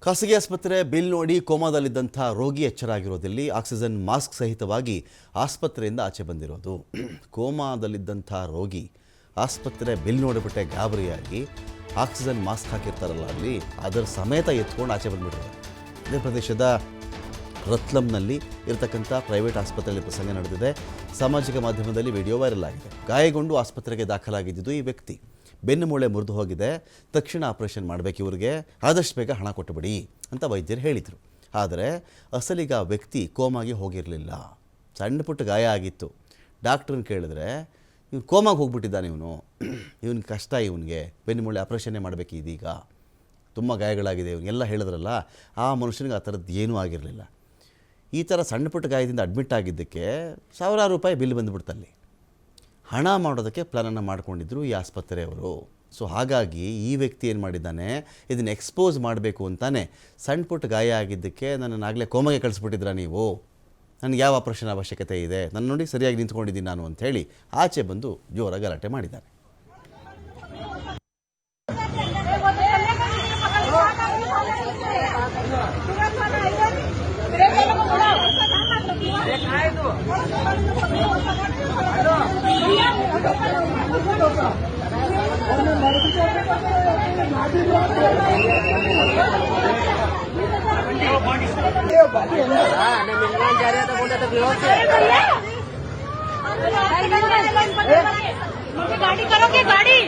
ಖಾಸಗಿ ಆಸ್ಪತ್ರೆ ಬಿಲ್ ನೋಡಿ ಕೋಮಾದಲ್ಲಿದ್ದಂಥ ರೋಗಿ ಎಚ್ಚರಾಗಿರೋದಲ್ಲಿ ಆಕ್ಸಿಜನ್ ಮಾಸ್ಕ್ ಸಹಿತವಾಗಿ ಆಸ್ಪತ್ರೆಯಿಂದ ಆಚೆ ಬಂದಿರೋದು. ಕೋಮಾದಲ್ಲಿದ್ದಂಥ ರೋಗಿ ಆಸ್ಪತ್ರೆ ಬಿಲ್ ನೋಡಿಬಿಟ್ಟೆ ಗಾಬರಿಯಾಗಿ ಆಕ್ಸಿಜನ್ ಮಾಸ್ಕ್ ಹಾಕಿರ್ತಾರಲ್ಲ ಅಲ್ಲಿ ಅದರ ಸಮೇತ ಎತ್ಕೊಂಡು ಆಚೆ ಬಂದುಬಿಟ್ಟಿರೋದು. ಇದೇ ಪ್ರದೇಶದ ರತ್ಲಂನಲ್ಲಿ ಇರತಕ್ಕಂಥ ಪ್ರೈವೇಟ್ ಆಸ್ಪತ್ರೆಯಲ್ಲಿ ಪ್ರಸಂಗ ನಡೆದಿದೆ. ಸಾಮಾಜಿಕ ಮಾಧ್ಯಮದಲ್ಲಿ ವಿಡಿಯೋ ವೈರಲ್ ಆಗಿದೆ. ಗಾಯಗೊಂಡು ಆಸ್ಪತ್ರೆಗೆ ದಾಖಲಾಗಿದ್ದು ಈ ವ್ಯಕ್ತಿ. ಬೆನ್ನು ಮೂಳೆ ಮುರಿದು ಹೋಗಿದೆ, ತಕ್ಷಣ ಆಪರೇಷನ್ ಮಾಡಬೇಕು, ಇವರಿಗೆ ಆದಷ್ಟು ಬೇಗ ಹಣ ಕೊಟ್ಟುಬಿಡಿ ಅಂತ ವೈದ್ಯರು ಹೇಳಿದರು. ಆದರೆ ಅಸಲಿಗ ವ್ಯಕ್ತಿ ಕೋಮಾಗಿ ಹೋಗಿರಲಿಲ್ಲ. ಸಣ್ಣ ಪುಟ್ಟ ಗಾಯ ಆಗಿತ್ತು. ಡಾಕ್ಟ್ರನ್ನ ಕೇಳಿದ್ರೆ ಇವನು ಕೋಮಾಗಿ ಹೋಗ್ಬಿಟ್ಟಿದ್ದಾನೆ, ಇವನಿಗೆ ಕಷ್ಟ, ಇವನಿಗೆ ಬೆನ್ನು ಮೂಳೆ ಆಪರೇಷನ್ನೇ ಮಾಡಬೇಕು, ಇದೀಗ ತುಂಬ ಗಾಯಗಳಾಗಿದೆ ಇವನಿಗೆಲ್ಲ ಹೇಳಿದ್ರಲ್ಲ. ಆ ಮನುಷ್ಯನಿಗೆ ಆ ಥರದ್ದು ಏನೂ ಆಗಿರಲಿಲ್ಲ. ಈ ಥರ ಸಣ್ಣ ಪುಟ್ಟ ಗಾಯದಿಂದ ಅಡ್ಮಿಟ್ ಆಗಿದ್ದಕ್ಕೆ ಸಾವಿರಾರು ರೂಪಾಯಿ ಬಿಲ್ ಬಂದುಬಿಡ್ತಲ್ಲಿ. ಹಣ ಮಾಡೋದಕ್ಕೆ ಪ್ಲಾನನ್ನು ಮಾಡ್ಕೊಂಡಿದ್ರು ಈ ಆಸ್ಪತ್ರೆಯವರು. ಸೊ ಹಾಗಾಗಿ ಈ ವ್ಯಕ್ತಿ ಏನು ಮಾಡಿದ್ದಾನೆ, ಇದನ್ನು ಎಕ್ಸ್ಪೋಸ್ ಮಾಡಬೇಕು ಅಂತಾನೆ ಸಣ್ಣ ಪುಟ್ಟ ಗಾಯ ಆಗಿದ್ದಕ್ಕೆ ನನ್ನನ್ನಾಗಲೇ ಕೋಮಗೆ ಕಳಿಸ್ಬಿಟ್ಟಿದ್ರ ನೀವು, ನನಗೆ ಯಾವ ಆಪರೇಷನ್ ಅವಶ್ಯಕತೆ ಇದೆ, ನನ್ನ ನೋಡಿ ಸರಿಯಾಗಿ ನಿಂತ್ಕೊಂಡಿದ್ದೀನಿ ನಾನು ಅಂಥೇಳಿ ಆಚೆ ಬಂದು ಜೋರಾಗಿ ಗಲಾಟೆ ಮಾಡಿದ್ದಾನೆ. गाड़ी करोगे, गाड़ी